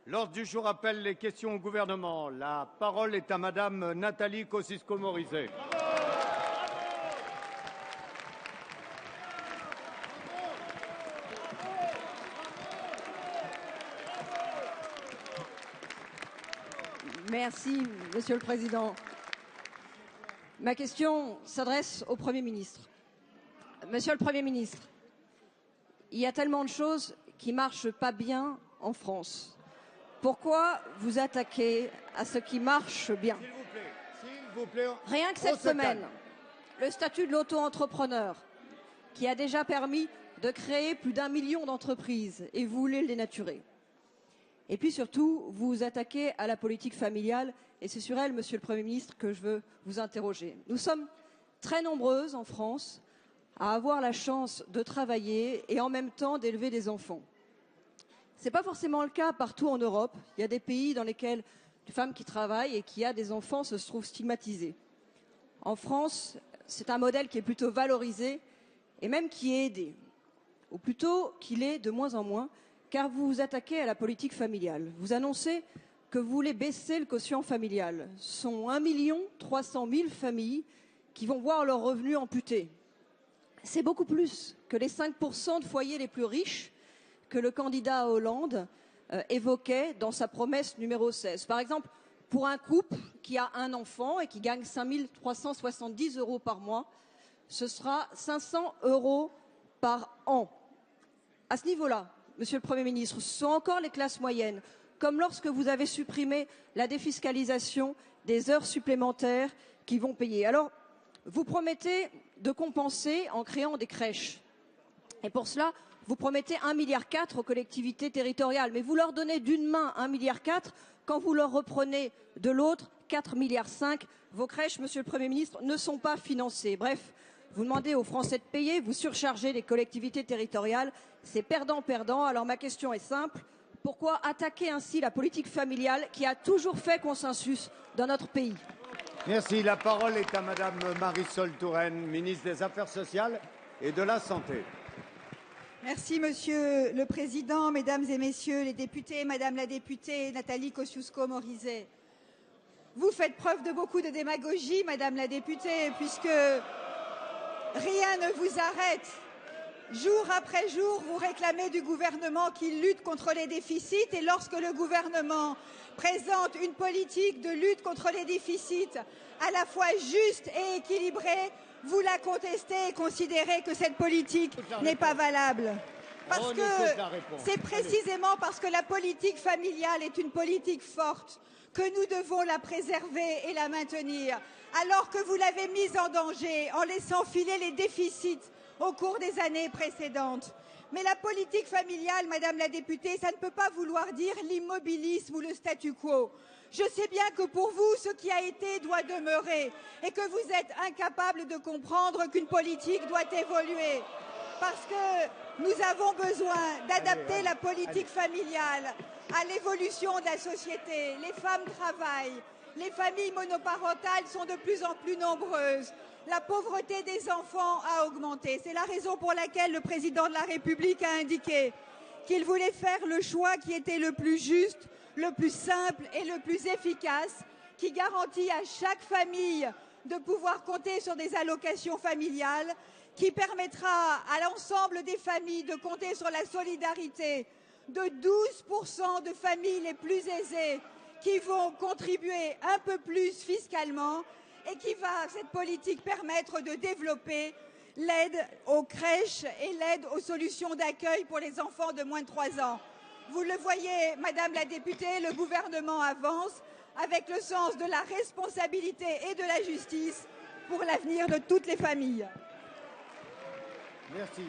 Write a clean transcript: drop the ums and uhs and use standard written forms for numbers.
L'ordre du jour appelle les questions au gouvernement. La parole est à Madame Nathalie Kosciusko-Morizet. Merci, Monsieur le Président. Ma question s'adresse au Premier ministre. Monsieur le Premier ministre, il y a tellement de choses qui ne marchent pas bien en France. Pourquoi vous attaquez à ce qui marche bien? S'il vous plaît. Rien que cette semaine, le statut de l'auto-entrepreneur, qui a déjà permis de créer plus d'1 million d'entreprises, et vous voulez le dénaturer. Et puis surtout, vous vous attaquez à la politique familiale, et c'est sur elle, Monsieur le Premier ministre, que je veux vous interroger. Nous sommes très nombreuses en France à avoir la chance de travailler et en même temps d'élever des enfants. Ce n'est pas forcément le cas partout en Europe. Il y a des pays dans lesquels les femmes qui travaillent et qui ont des enfants se trouvent stigmatisées. En France, c'est un modèle qui est plutôt valorisé et même qui est aidé, ou plutôt qu'il est de moins en moins, car vous vous attaquez à la politique familiale. Vous annoncez que vous voulez baisser le quotient familial. Ce sont 1 300 000 familles qui vont voir leurs revenus amputés. C'est beaucoup plus que les 5% de foyers les plus riches que le candidat Hollande évoquait dans sa promesse numéro 16. Par exemple, pour un couple qui a un enfant et qui gagne 5 370 € par mois, ce sera 500 € par an. À ce niveau-là, Monsieur le Premier ministre, ce sont encore les classes moyennes, comme lorsque vous avez supprimé la défiscalisation des heures supplémentaires qui vont payer. Alors, vous promettez de compenser en créant des crèches. Et pour cela, vous promettez 1,4 milliard aux collectivités territoriales. Mais vous leur donnez d'une main 1,4 milliard quand vous leur reprenez de l'autre 4,5 milliards. Vos crèches, Monsieur le Premier ministre, ne sont pas financées. Bref, vous demandez aux Français de payer, vous surchargez les collectivités territoriales. C'est perdant-perdant. Alors ma question est simple. Pourquoi attaquer ainsi la politique familiale qui a toujours fait consensus dans notre pays? Merci. La parole est à Madame Marisol Touraine, ministre des Affaires sociales et de la Santé. Merci Monsieur le Président, Mesdames et Messieurs les députés, Madame la députée Nathalie Kosciusko-Morizet. Vous faites preuve de beaucoup de démagogie, Madame la députée, puisque rien ne vous arrête. Jour après jour, vous réclamez du gouvernement qu'il lutte contre les déficits et lorsque le gouvernement présente une politique de lutte contre les déficits à la fois juste et équilibrée, vous la contestez et considérez que cette politique n'est pas valable. Parce que c'est précisément parce que la politique familiale est une politique forte que nous devons la préserver et la maintenir, alors que vous l'avez mise en danger en laissant filer les déficits au cours des années précédentes. Mais la politique familiale, Madame la députée, ça ne peut pas vouloir dire l'immobilisme ou le statu quo. Je sais bien que pour vous, ce qui a été doit demeurer et que vous êtes incapable de comprendre qu'une politique doit évoluer. Parce que nous avons besoin d'adapter la politique familiale à l'évolution de la société. Les femmes travaillent, les familles monoparentales sont de plus en plus nombreuses. La pauvreté des enfants a augmenté. C'est la raison pour laquelle le président de la République a indiqué qu'il voulait faire le choix qui était le plus juste, le plus simple et le plus efficace, qui garantit à chaque famille de pouvoir compter sur des allocations familiales, qui permettra à l'ensemble des familles de compter sur la solidarité de 12% de familles les plus aisées qui vont contribuer un peu plus fiscalement et qui va, cette politique, permettre de développer l'aide aux crèches et l'aide aux solutions d'accueil pour les enfants de moins de 3 ans. Vous le voyez, Madame la députée, le gouvernement avance avec le sens de la responsabilité et de la justice pour l'avenir de toutes les familles. Merci.